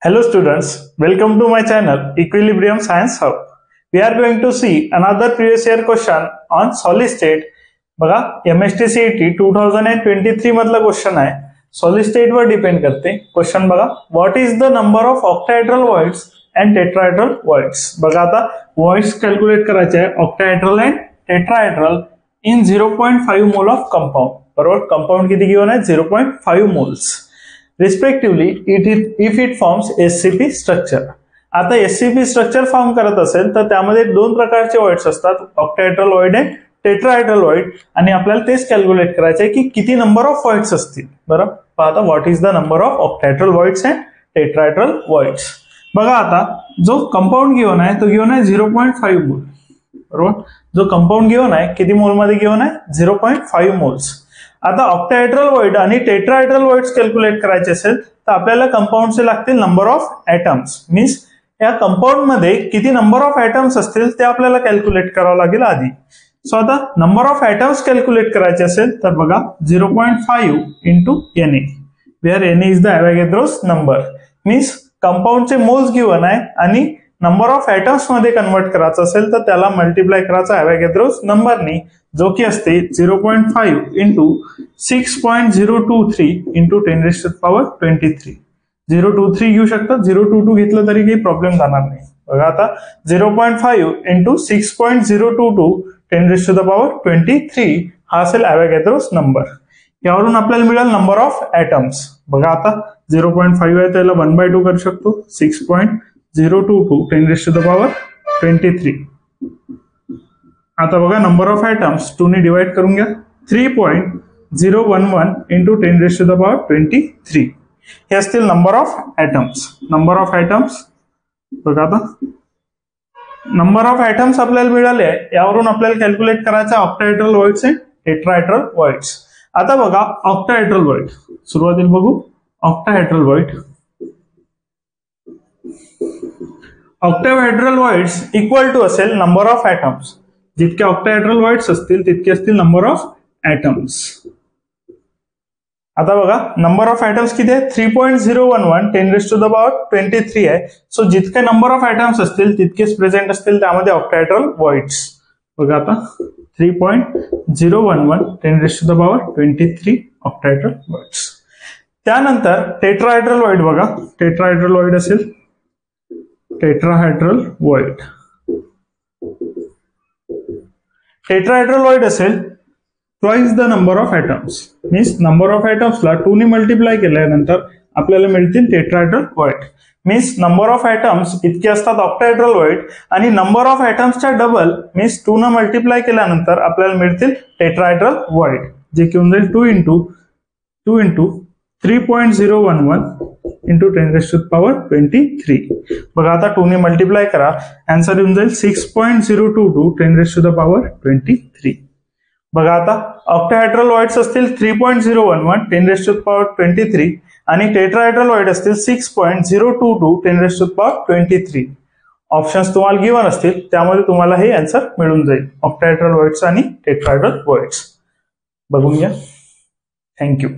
Hello students, welcome to my channel Equilibrium Science Hub. We are going to see another previous year question on solid state. बघा MST CET 2023 मधला question आहे. Solid state वर depend करते. Question बघा, what is the number of octahedral voids and tetrahedral voids. बघा आता voids calculate करायचे आहे octahedral and tetrahedral in 0.5 mole of compound. बरोबर, कंपाऊंड किती गिवन आहे 0.5 moles respectively if it forms SCP structure. आता एससीपी स्ट्रक्चर फॉर्म करत असेल तर त्यामध्ये दोन प्रकारचे वॉइड्स असतात, octahedral void and tetrahedral void, आणि आपल्याला तेच कॅल्क्युलेट करायचे आहे की किती नंबर ऑफ वॉइड्स असतील. बरोबर, आता what is the number of octahedral voids and tetrahedral voids. बघा आता जो कंपाऊंड गिवन आहे तो गिवन आहे 0.5 मोल. बरोबर, जो कंपाऊंड गिवन आहे किती मोल मध्ये गिवन आहे 0.5 मोल्स. आता ऑक्टाहेड्रल वॉइड आणि टेट्राहेड्रल वॉइड्स कॅल्क्युलेट करायचे असेल तर आपल्याला कंपाऊंडचे लागतील नंबर ऑफ ॲटम्स. मीन्स या कंपाऊंड मध्ये किती नंबर ऑफ ॲटम्स असतील ते आपल्याला कॅल्क्युलेट करावं लागेल आधी. सो आता नंबर ऑफ ॲटम्स कॅल्क्युलेट करायचे असेल तर बघा 0.5 into Na, where Na is the Avogadro's number. Means कंपाऊंडचे मोल्स गिवन आहे आणि नंबर ऑफ ॲटम्स मध्ये कन्वर्ट करायचं असेल तर त्याला मल्टिप्लाय करायचं ॲव्होगॅड्रोस नंबरनी, जो की असते 0.5 इंटू 6.023 इंटू 10⁻23. 023 घेऊ शकतात, 022 घेतलं तरी काही प्रॉब्लेम जाणार नाही. बघा आता 0.5 इंटू 6.022 10⁻23 हा असेल ॲव्होगॅड्रोस नंबर. यावरून आपल्याला मिळेल नंबर ऑफ ॲटम्स. बघा आता 0.5 आहे त्याला 1/2 करू शकतो, 6.022 10⁻23. आता बघा नंबर ऑफ ॲटम्स 2 ने डिवाइड करून घ्या, 3.011 इंटू 10⁻23 हे असतील number of atoms. Number of atoms बघा आता नंबर ऑफ ॲटम्स आपल्याला मिळाले आहे. यावरून आपल्याला कॅल्क्युलेट करायचं octahedral voids and tetrahedral voids. आता बघा ऑक्टाहेड्रल वॉइड, सुरुवातीला बघू octahedral void. Octahedral voids equal to असेल नंबर ऑफ ॲटम्स. जितके ऑक्टाहेड्रल वॉइड्स असतील तितके असतील नंबर ऑफ ॲटम्स. आता बघा नंबर ऑफ ॲटम्स किती आहे 3.011 10⁻23 आहे. सो जितके नंबर ऑफ ॲटम्स असतील तितकेच प्रेझेंट असतील त्यामध्ये ऑक्टाहेड्रल वॉइड्स. बघा आता 3.011 10⁻23 ऑक्टाहेड्रल वॉइड्स. त्यानंतर टेट्राहेड्रल वॉइड बघा, टेट्राहेड्रल वॉइड असेल टेट्राहेड्रल वॉइड. टेट्राहेड्रल वॉइड असेल twice the number of atoms. Means number of ॲटम्सला 2 ने मल्टिप्लाय केल्यानंतर आपल्याला मिळतील tetrahedral void. Means number of atoms इतके असतात ऑक्टाहेड्रल वॉइड आणि नंबर ऑफ ॲटम्सच्या डबल मीन्स 2 ने मल्टिप्लाय केल्यानंतर आपल्याला मिळतील टेट्राहेड्रल वॉइड, जे की होऊन जाईल 2 इंटू 3.011 इंटू 10⁻23. बघा आता 2 ने मल्टिप्लाय करा, आन्सर येऊन जाईल 6.022 10⁻23. बघा आता ऑक्टाहेड्रल वॉइड्स असतील 3.011 10⁻23 आणि टेट्राहेड्रल वॉइड असतील 6.022 10⁻23. ऑप्शन्स तुम्हाला गिवन असतील त्यामध्ये तुम्हाला हे आन्सर मिळून जाईल ऑक्टाहेड्रल वॉइड्स आणि टेट्राहेड्रल वॉइड्स. बघून घ्या. थँक्यू.